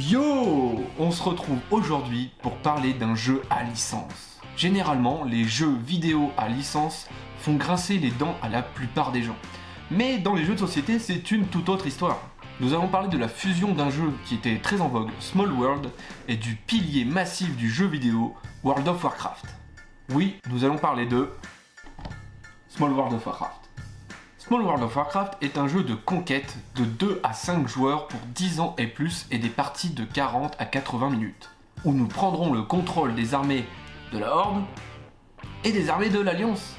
Yo! On se retrouve aujourd'hui pour parler d'un jeu à licence. Généralement, les jeux vidéo à licence font grincer les dents à la plupart des gens. Mais dans les jeux de société, c'est une toute autre histoire. Nous allons parler de la fusion d'un jeu qui était très en vogue, Small World, et du pilier massif du jeu vidéo, World of Warcraft. Oui, nous allons parler de Small World of Warcraft. Small World of Warcraft est un jeu de conquête de 2 à 5 joueurs pour 10 ans et plus et des parties de 40 à 80 minutes, où nous prendrons le contrôle des armées de la Horde et des armées de l'Alliance,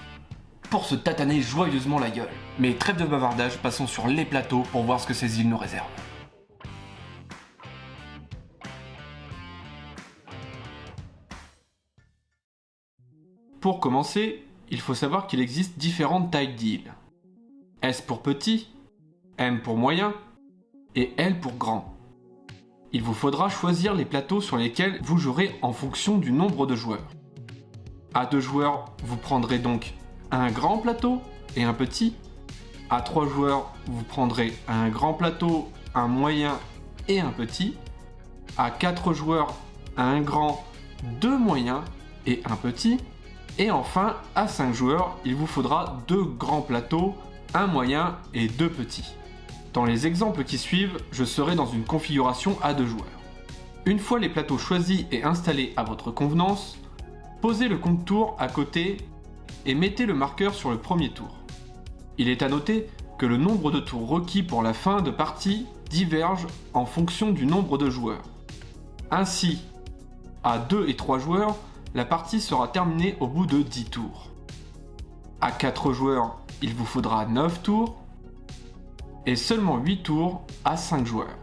pour se tataner joyeusement la gueule. Mais trêve de bavardage, passons sur les plateaux pour voir ce que ces îles nous réservent. Pour commencer, il faut savoir qu'il existe différentes tailles d'îles. S pour petit, M pour moyen et L pour grand. Il vous faudra choisir les plateaux sur lesquels vous jouerez en fonction du nombre de joueurs. À 2 joueurs, vous prendrez donc un grand plateau et un petit. À 3 joueurs, vous prendrez un grand plateau, un moyen et un petit. À 4 joueurs, un grand, 2 moyens et un petit. Et enfin, à 5 joueurs, il vous faudra 2 grands plateaux, un moyen et 2 petits. Dans les exemples qui suivent, je serai dans une configuration à 2 joueurs. Une fois les plateaux choisis et installés à votre convenance, posez le compte-tour à côté et mettez le marqueur sur le premier tour. Il est à noter que le nombre de tours requis pour la fin de partie diverge en fonction du nombre de joueurs. Ainsi, à 2 et 3 joueurs, la partie sera terminée au bout de 10 tours. À 4 joueurs, il vous faudra 9 tours et seulement 8 tours à 5 joueurs.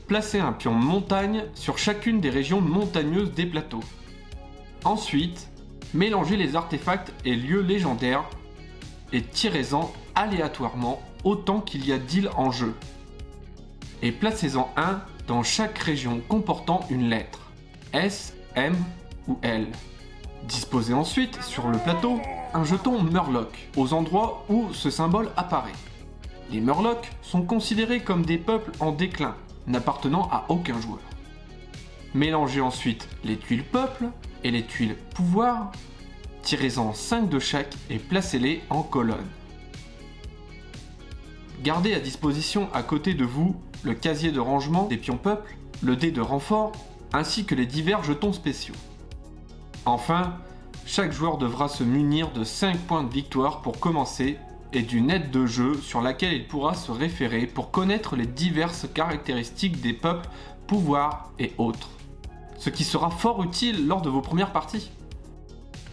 Placez un pion montagne sur chacune des régions montagneuses des plateaux. Ensuite, mélangez les artefacts et lieux légendaires et tirez-en aléatoirement autant qu'il y a d'îles en jeu. Et placez-en un dans chaque région comportant une lettre, S, M ou L. Disposez ensuite sur le plateau un jeton Murloc aux endroits où ce symbole apparaît. Les Murlocs sont considérés comme des peuples en déclin, n'appartenant à aucun joueur. Mélangez ensuite les tuiles peuple et les tuiles pouvoir, tirez-en 5 de chaque et placez-les en colonne. Gardez à disposition à côté de vous le casier de rangement des pions peuple, le dé de renfort, ainsi que les divers jetons spéciaux. Enfin, chaque joueur devra se munir de 5 points de victoire pour commencer et d'une aide de jeu sur laquelle il pourra se référer pour connaître les diverses caractéristiques des peuples, pouvoirs et autres. Ce qui sera fort utile lors de vos premières parties.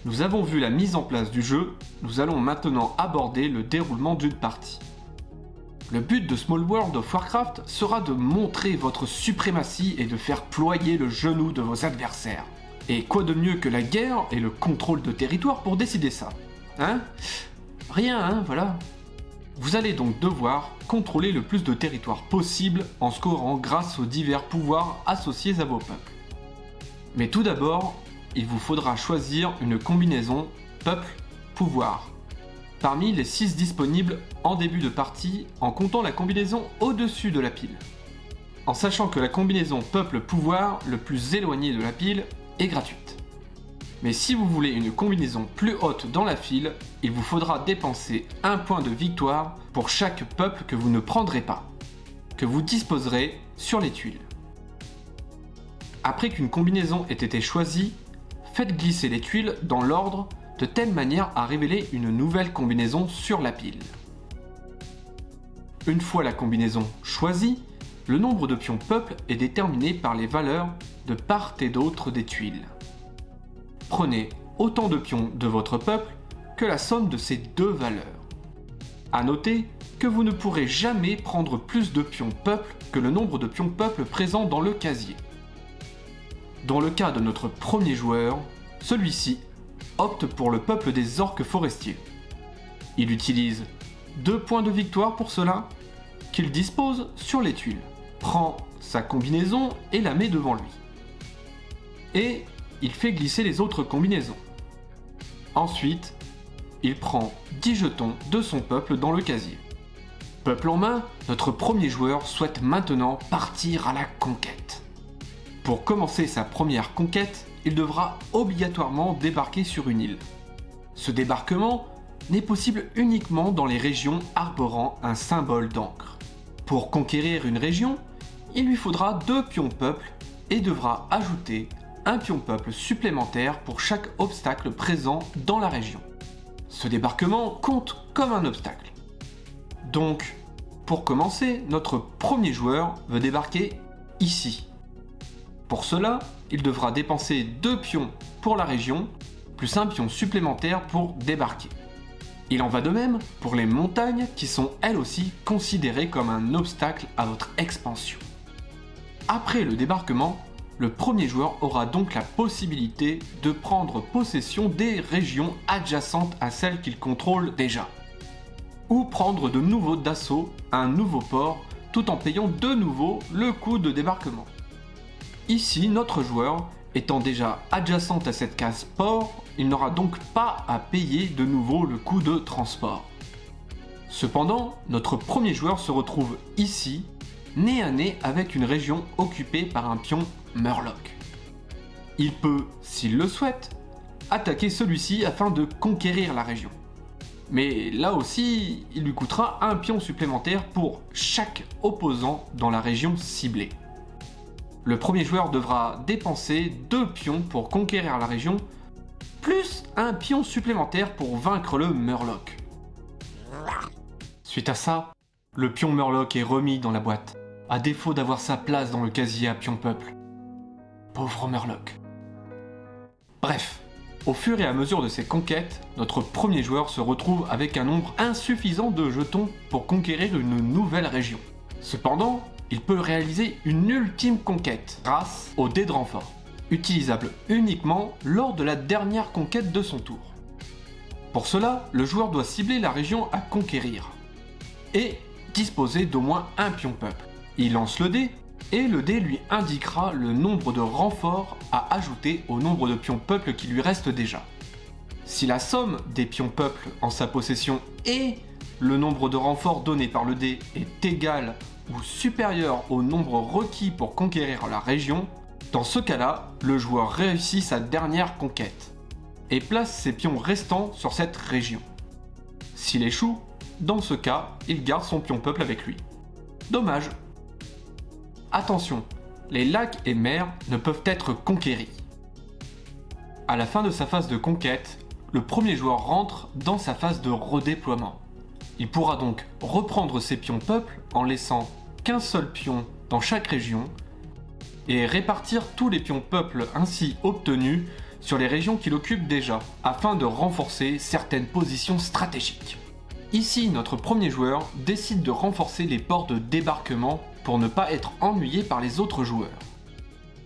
Nous avons vu la mise en place du jeu, nous allons maintenant aborder le déroulement d'une partie. Le but de Small World of Warcraft sera de montrer votre suprématie et de faire ployer le genou de vos adversaires. Et quoi de mieux que la guerre et le contrôle de territoire pour décider ça? Hein? Rien, hein, voilà. Vous allez donc devoir contrôler le plus de territoire possible en scorant grâce aux divers pouvoirs associés à vos peuples. Mais tout d'abord, il vous faudra choisir une combinaison peuple-pouvoir. Parmi les 6 disponibles en début de partie, en comptant la combinaison au-dessus de la pile. En sachant que la combinaison peuple-pouvoir le plus éloignée de la pile est gratuite. Mais si vous voulez une combinaison plus haute dans la file, il vous faudra dépenser 1 point de victoire pour chaque peuple que vous ne prendrez pas, que vous disposerez sur les tuiles. Après qu'une combinaison ait été choisie, faites glisser les tuiles dans l'ordre de telle manière à révéler une nouvelle combinaison sur la pile. Une fois la combinaison choisie, le nombre de pions peuple est déterminé par les valeurs de part et d'autre des tuiles. Prenez autant de pions de votre peuple que la somme de ces 2 valeurs. A noter que vous ne pourrez jamais prendre plus de pions peuple que le nombre de pions peuple présents dans le casier. Dans le cas de notre premier joueur, celui-ci opte pour le peuple des orques forestiers. Il utilise 2 points de victoire pour cela, qu'il dispose sur les tuiles, prend sa combinaison et la met devant lui. Et il fait glisser les autres combinaisons. Ensuite, il prend 10 jetons de son peuple dans le casier. Peuple en main, notre premier joueur souhaite maintenant partir à la conquête. Pour commencer sa première conquête, il devra obligatoirement débarquer sur une île. Ce débarquement n'est possible uniquement dans les régions arborant un symbole d'encre. Pour conquérir une région, il lui faudra 2 pions peuple et devra ajouter un pion peuple supplémentaire pour chaque obstacle présent dans la région. Ce débarquement compte comme un obstacle. Donc, pour commencer, notre premier joueur veut débarquer ici. Pour cela, il devra dépenser 2 pions pour la région, plus un pion supplémentaire pour débarquer. Il en va de même pour les montagnes qui sont elles aussi considérées comme un obstacle à votre expansion. Après le débarquement, le premier joueur aura donc la possibilité de prendre possession des régions adjacentes à celles qu'il contrôle déjà. Ou prendre de nouveau d'assaut un nouveau port tout en payant de nouveau le coût de débarquement. Ici, notre joueur étant déjà adjacente à cette case port, il n'aura donc pas à payer de nouveau le coût de transport. Cependant, notre premier joueur se retrouve ici, nez à nez avec une région occupée par un pion Murloc. Il peut, s'il le souhaite, attaquer celui-ci afin de conquérir la région. Mais là aussi, il lui coûtera un pion supplémentaire pour chaque opposant dans la région ciblée. Le premier joueur devra dépenser 2 pions pour conquérir la région, plus un pion supplémentaire pour vaincre le Murloc. Suite à ça, le pion Murloc est remis dans la boîte, à défaut d'avoir sa place dans le casier à pion peuple. Pauvre Murloc. Bref, au fur et à mesure de ses conquêtes, notre premier joueur se retrouve avec un nombre insuffisant de jetons pour conquérir une nouvelle région. Cependant, il peut réaliser une ultime conquête grâce au dé de renfort, utilisable uniquement lors de la dernière conquête de son tour. Pour cela, le joueur doit cibler la région à conquérir et disposer d'au moins un pion peuple. Il lance le dé et le dé lui indiquera le nombre de renforts à ajouter au nombre de pions peuple qui lui reste déjà. Si la somme des pions peuple en sa possession et le nombre de renforts donnés par le dé est égal ou supérieur au nombre requis pour conquérir la région, dans ce cas-là, le joueur réussit sa dernière conquête et place ses pions restants sur cette région. S'il échoue, dans ce cas, il garde son pion peuple avec lui. Dommage. Attention, les lacs et mers ne peuvent être conquéris. À la fin de sa phase de conquête, le premier joueur rentre dans sa phase de redéploiement. Il pourra donc reprendre ses pions peuple en laissant qu'un seul pion dans chaque région et répartir tous les pions peuple ainsi obtenus sur les régions qu'il occupe déjà, afin de renforcer certaines positions stratégiques. Ici, notre premier joueur décide de renforcer les ports de débarquement pour ne pas être ennuyé par les autres joueurs.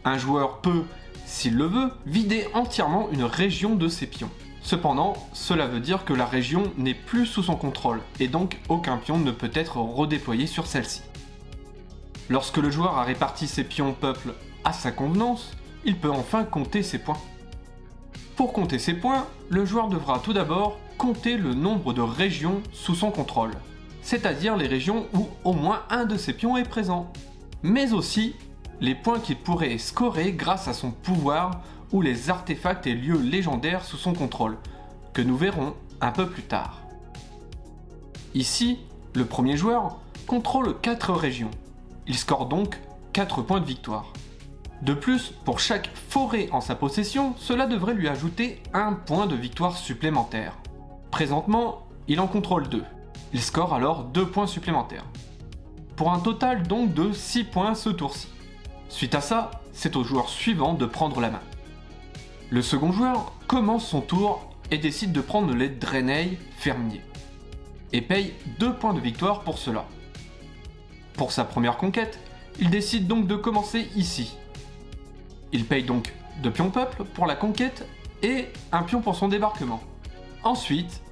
Un joueur peut, s'il le veut, vider entièrement une région de ses pions. Cependant, cela veut dire que la région n'est plus sous son contrôle, et donc aucun pion ne peut être redéployé sur celle-ci. Lorsque le joueur a réparti ses pions peuple à sa convenance, il peut enfin compter ses points. Pour compter ses points, le joueur devra tout d'abord compter le nombre de régions sous son contrôle, c'est-à-dire les régions où au moins un de ses pions est présent, mais aussi les points qu'il pourrait scorer grâce à son pouvoir ou les artefacts et lieux légendaires sous son contrôle, que nous verrons un peu plus tard. Ici, le premier joueur contrôle 4 régions. Il score donc 4 points de victoire. De plus, pour chaque forêt en sa possession, cela devrait lui ajouter 1 point de victoire supplémentaire. Présentement, il en contrôle 2. Il score alors 2 points supplémentaires. Pour un total donc de 6 points ce tour-ci. Suite à ça, c'est au joueur suivant de prendre la main. Le second joueur commence son tour et décide de prendre les Draenei fermiers, et paye 2 points de victoire pour cela. Pour sa première conquête, il décide donc de commencer ici. Il paye donc 2 pions peuple pour la conquête et 1 pion pour son débarquement. Ensuite,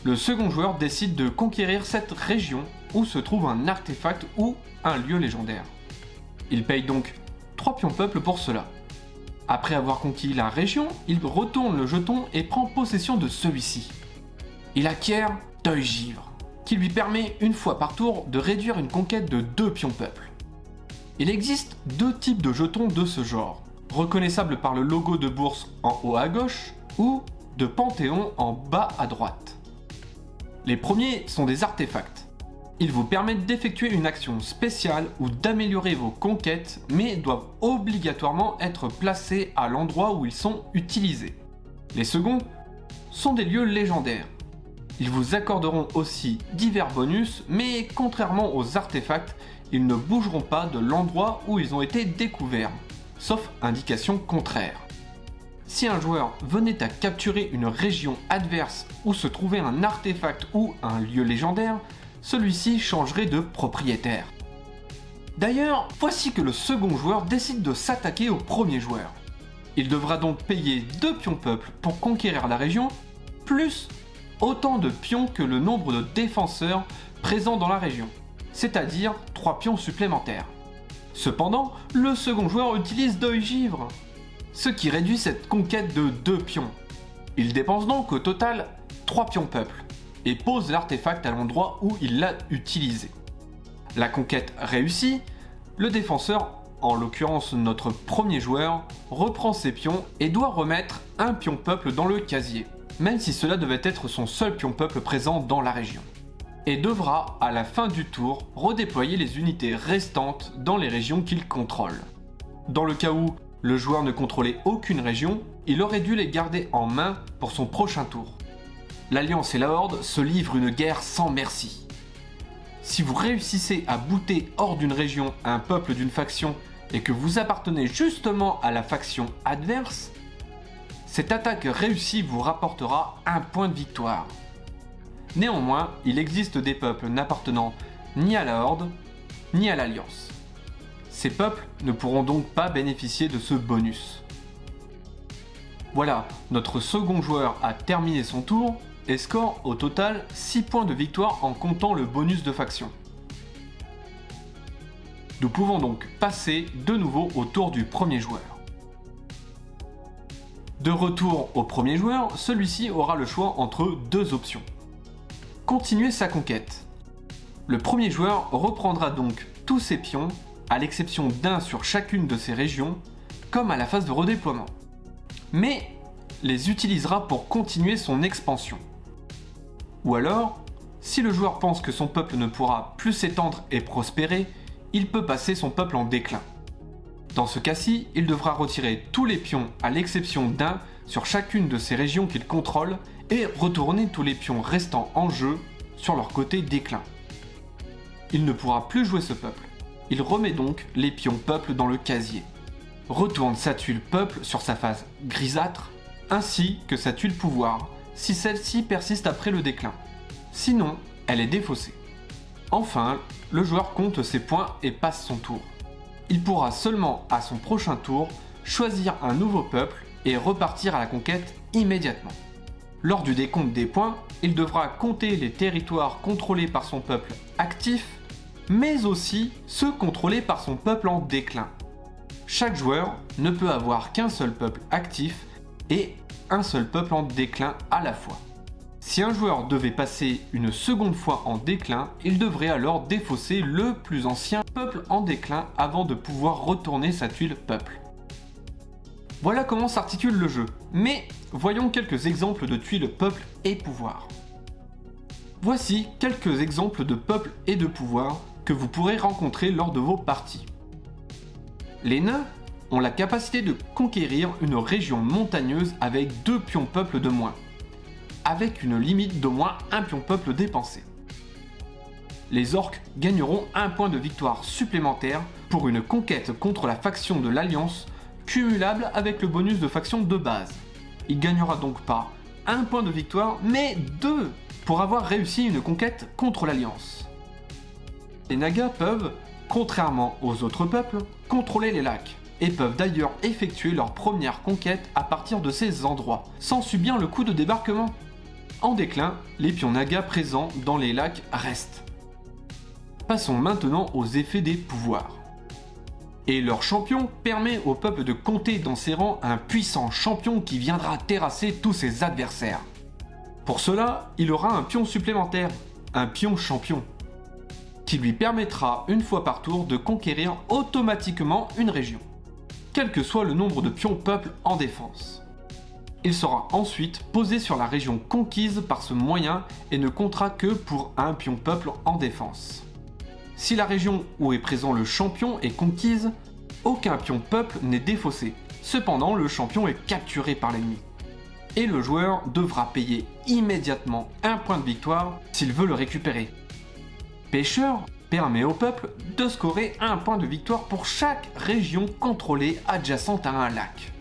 le second joueur décide de conquérir cette région où se trouve un artefact ou un lieu légendaire. Il paye donc 3 pions peuple pour cela. Après avoir conquis la région, il retourne le jeton et prend possession de celui-ci. Il acquiert Deuil Givre, qui lui permet une fois par tour de réduire une conquête de 2 pions peuple. Il existe 2 types de jetons de ce genre, reconnaissables par le logo de bourse en haut à gauche ou de Panthéon en bas à droite. Les premiers sont des artefacts. Ils vous permettent d'effectuer une action spéciale ou d'améliorer vos conquêtes, mais doivent obligatoirement être placés à l'endroit où ils sont utilisés. Les seconds sont des lieux légendaires. Ils vous accorderont aussi divers bonus, mais contrairement aux artefacts, ils ne bougeront pas de l'endroit où ils ont été découverts, sauf indication contraire. Si un joueur venait à capturer une région adverse où se trouvait un artefact ou un lieu légendaire, celui-ci changerait de propriétaire. D'ailleurs, voici que le second joueur décide de s'attaquer au premier joueur. Il devra donc payer 2 pions peuple pour conquérir la région, plus autant de pions que le nombre de défenseurs présents dans la région, c'est-à-dire 3 pions supplémentaires. Cependant, le second joueur utilise Deuil Givre, ce qui réduit cette conquête de 2 pions. Il dépense donc au total 3 pions peuple, et pose l'artefact à l'endroit où il l'a utilisé. La conquête réussie, le défenseur, en l'occurrence notre premier joueur, reprend ses pions et doit remettre un pion peuple dans le casier, même si cela devait être son seul pion peuple présent dans la région, et devra, à la fin du tour, redéployer les unités restantes dans les régions qu'il contrôle. Dans le cas où le joueur ne contrôlait aucune région, il aurait dû les garder en main pour son prochain tour. L'Alliance et la Horde se livrent une guerre sans merci. Si vous réussissez à bouter hors d'une région un peuple d'une faction et que vous appartenez justement à la faction adverse, cette attaque réussie vous rapportera 1 point de victoire. Néanmoins, il existe des peuples n'appartenant ni à la Horde, ni à l'Alliance. Ces peuples ne pourront donc pas bénéficier de ce bonus. Voilà, notre second joueur a terminé son tour et score au total 6 points de victoire en comptant le bonus de faction. Nous pouvons donc passer de nouveau au tour du premier joueur. De retour au premier joueur, celui-ci aura le choix entre 2 options. Continuer sa conquête. Le premier joueur reprendra donc tous ses pions, à l'exception d'un sur chacune de ses régions, comme à la phase de redéploiement. Mais les utilisera pour continuer son expansion. Ou alors, si le joueur pense que son peuple ne pourra plus s'étendre et prospérer, il peut passer son peuple en déclin. Dans ce cas-ci, il devra retirer tous les pions à l'exception d'un sur chacune de ses régions qu'il contrôle et retourner tous les pions restants en jeu sur leur côté déclin. Il ne pourra plus jouer ce peuple. Il remet donc les pions peuple dans le casier. Retourne sa tuile peuple sur sa phase grisâtre, ainsi que sa tuile pouvoir, si celle-ci persiste après le déclin. Sinon, elle est défaussée. Enfin, le joueur compte ses points et passe son tour. Il pourra seulement, à son prochain tour, choisir un nouveau peuple et repartir à la conquête immédiatement. Lors du décompte des points, il devra compter les territoires contrôlés par son peuple actif, mais aussi ceux contrôlés par son peuple en déclin. Chaque joueur ne peut avoir qu'un seul peuple actif et un seul peuple en déclin à la fois. Si un joueur devait passer une seconde fois en déclin, il devrait alors défausser le plus ancien peuple en déclin avant de pouvoir retourner sa tuile peuple. Voilà comment s'articule le jeu, mais voyons quelques exemples de tuiles peuple et pouvoir. Voici quelques exemples de peuple et de pouvoir que vous pourrez rencontrer lors de vos parties. Les nains ont la capacité de conquérir une région montagneuse avec 2 pions peuple de moins, avec une limite d'au moins 1 pion peuple dépensé. Les orques gagneront 1 point de victoire supplémentaire pour une conquête contre la faction de l'Alliance, cumulable avec le bonus de faction de base. Il gagnera donc pas 1 point de victoire, mais 2 pour avoir réussi une conquête contre l'Alliance. Les Nagas peuvent, contrairement aux autres peuples, contrôler les lacs, et peuvent d'ailleurs effectuer leur première conquête à partir de ces endroits, sans subir le coup de débarquement. En déclin, les pions Nagas présents dans les lacs restent. Passons maintenant aux effets des pouvoirs. Et leur champion permet au peuple de compter dans ses rangs un puissant champion qui viendra terrasser tous ses adversaires. Pour cela, il aura un pion supplémentaire, un pion champion, qui lui permettra une fois par tour de conquérir automatiquement une région, quel que soit le nombre de pions peuple en défense. Il sera ensuite posé sur la région conquise par ce moyen et ne comptera que pour un pion peuple en défense. Si la région où est présent le champion est conquise, aucun pion peuple n'est défaussé. Cependant, le champion est capturé par l'ennemi. Et le joueur devra payer immédiatement un point de victoire s'il veut le récupérer. Pêcheur permet au peuple de scorer un point de victoire pour chaque région contrôlée adjacente à un lac.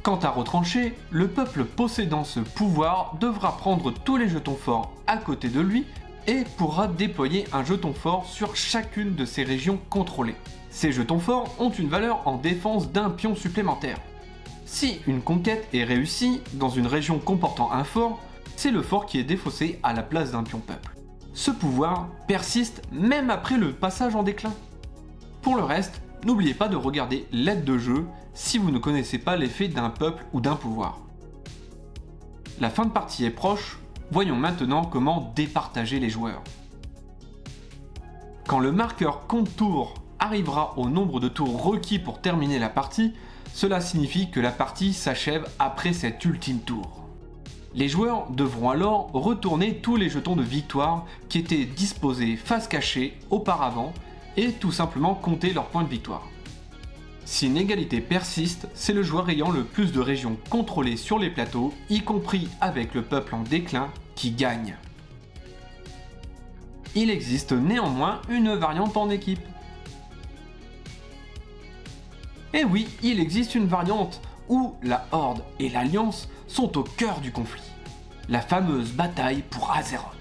Quant à retrancher, le peuple possédant ce pouvoir devra prendre tous les jetons forts à côté de lui et pourra déployer un jeton fort sur chacune de ces régions contrôlées. Ces jetons forts ont une valeur en défense d'un pion supplémentaire. Si une conquête est réussie dans une région comportant un fort, c'est le fort qui est défaussé à la place d'un pion peuple. Ce pouvoir persiste même après le passage en déclin. Pour le reste, n'oubliez pas de regarder l'aide de jeu si vous ne connaissez pas l'effet d'un peuple ou d'un pouvoir. La fin de partie est proche, voyons maintenant comment départager les joueurs. Quand le marqueur compte tours arrivera au nombre de tours requis pour terminer la partie, cela signifie que la partie s'achève après cet ultime tour. Les joueurs devront alors retourner tous les jetons de victoire qui étaient disposés face cachée auparavant et tout simplement compter leurs points de victoire. Si une égalité persiste, c'est le joueur ayant le plus de régions contrôlées sur les plateaux, y compris avec le peuple en déclin, qui gagne. Il existe néanmoins une variante en équipe. Et oui, il existe une variante où la Horde et l'Alliance sont au cœur du conflit. La fameuse bataille pour Azeroth.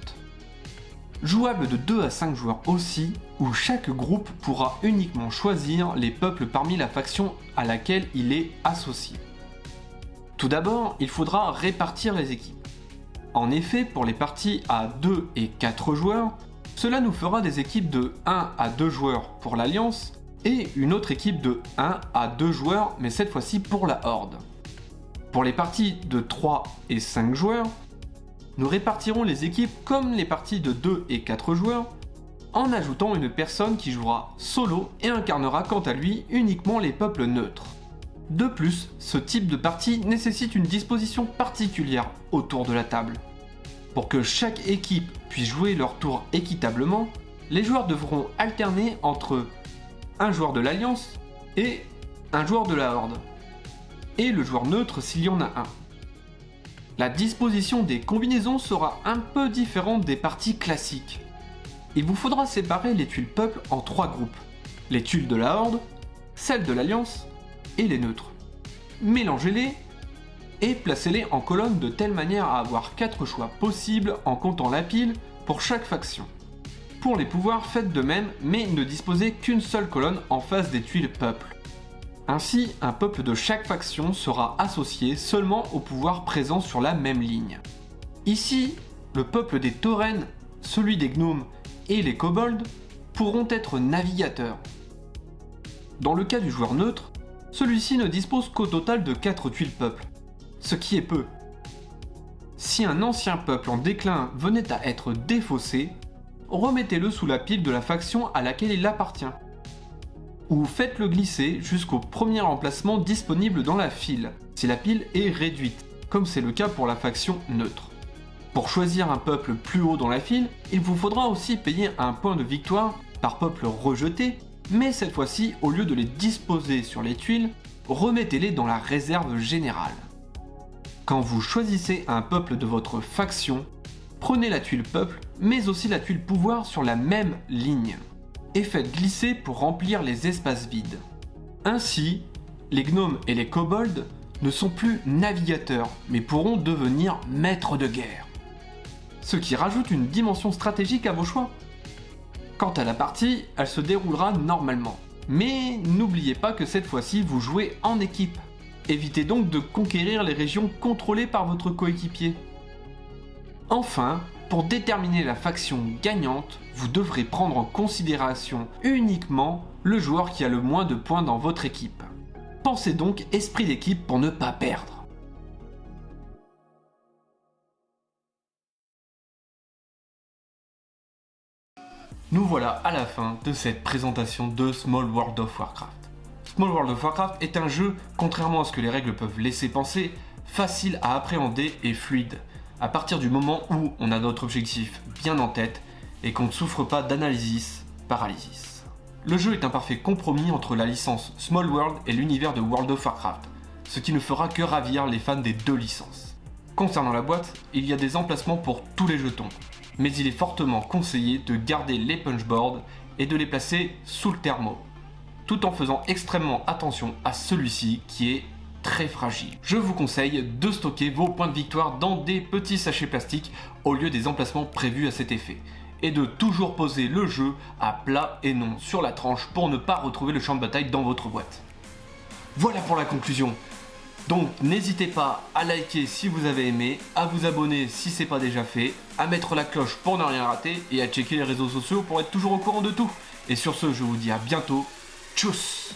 Jouable de 2 à 5 joueurs aussi, où chaque groupe pourra uniquement choisir les peuples parmi la faction à laquelle il est associé. Tout d'abord, il faudra répartir les équipes. En effet, pour les parties à 2 et 4 joueurs, cela nous fera des équipes de 1 à 2 joueurs pour l'Alliance, et une autre équipe de 1 à 2 joueurs, mais cette fois-ci pour la Horde. Pour les parties de 3 et 5 joueurs, nous répartirons les équipes comme les parties de 2 et 4 joueurs, en ajoutant une personne qui jouera solo et incarnera quant à lui uniquement les peuples neutres. De plus, ce type de partie nécessite une disposition particulière autour de la table. Pour que chaque équipe puisse jouer leur tour équitablement, les joueurs devront alterner entre un joueur de l'Alliance et un joueur de la Horde, et le joueur neutre s'il y en a un. La disposition des combinaisons sera un peu différente des parties classiques. Il vous faudra séparer les tuiles peuple en 3 groupes. Les tuiles de la Horde, celles de l'Alliance et les neutres. Mélangez-les et placez-les en colonne de telle manière à avoir 4 choix possibles en comptant la pile pour chaque faction. Pour les pouvoirs, faites de même, mais ne disposez qu'une seule colonne en face des tuiles peuple. Ainsi, un peuple de chaque faction sera associé seulement aux pouvoirs présents sur la même ligne. Ici, le peuple des taurennes, celui des gnomes et les kobolds pourront être navigateurs. Dans le cas du joueur neutre, celui-ci ne dispose qu'au total de 4 tuiles peuple, ce qui est peu. Si un ancien peuple en déclin venait à être défaussé, remettez-le sous la pile de la faction à laquelle il appartient. Ou faites-le glisser jusqu'au premier emplacement disponible dans la file, si la pile est réduite, comme c'est le cas pour la faction neutre. Pour choisir un peuple plus haut dans la file, il vous faudra aussi payer un point de victoire par peuple rejeté, mais cette fois-ci, au lieu de les disposer sur les tuiles, remettez-les dans la réserve générale. Quand vous choisissez un peuple de votre faction, prenez la tuile peuple, mais aussi la tuile pouvoir sur la même ligne, et faites glisser pour remplir les espaces vides. Ainsi, les gnomes et les kobolds ne sont plus navigateurs, mais pourront devenir maîtres de guerre. Ce qui rajoute une dimension stratégique à vos choix. Quant à la partie, elle se déroulera normalement. Mais n'oubliez pas que cette fois-ci, vous jouez en équipe. Évitez donc de conquérir les régions contrôlées par votre coéquipier. Enfin, pour déterminer la faction gagnante, vous devrez prendre en considération uniquement le joueur qui a le moins de points dans votre équipe. Pensez donc esprit d'équipe pour ne pas perdre. Nous voilà à la fin de cette présentation de Small World of Warcraft. Small World of Warcraft est un jeu, contrairement à ce que les règles peuvent laisser penser, facile à appréhender et fluide, à partir du moment où on a notre objectif bien en tête et qu'on ne souffre pas d'analysis paralysis. Le jeu est un parfait compromis entre la licence Small World et l'univers de World of Warcraft, ce qui ne fera que ravir les fans des deux licences. Concernant la boîte, il y a des emplacements pour tous les jetons, mais il est fortement conseillé de garder les punchboards et de les placer sous le thermo, tout en faisant extrêmement attention à celui-ci qui est très fragile. Je vous conseille de stocker vos points de victoire dans des petits sachets plastiques au lieu des emplacements prévus à cet effet, et de toujours poser le jeu à plat et non sur la tranche pour ne pas retrouver le champ de bataille dans votre boîte. Voilà pour la conclusion. Donc n'hésitez pas à liker si vous avez aimé, à vous abonner si c'est pas déjà fait, à mettre la cloche pour ne rien rater et à checker les réseaux sociaux pour être toujours au courant de tout. Et sur ce, je vous dis à bientôt. Tchuss!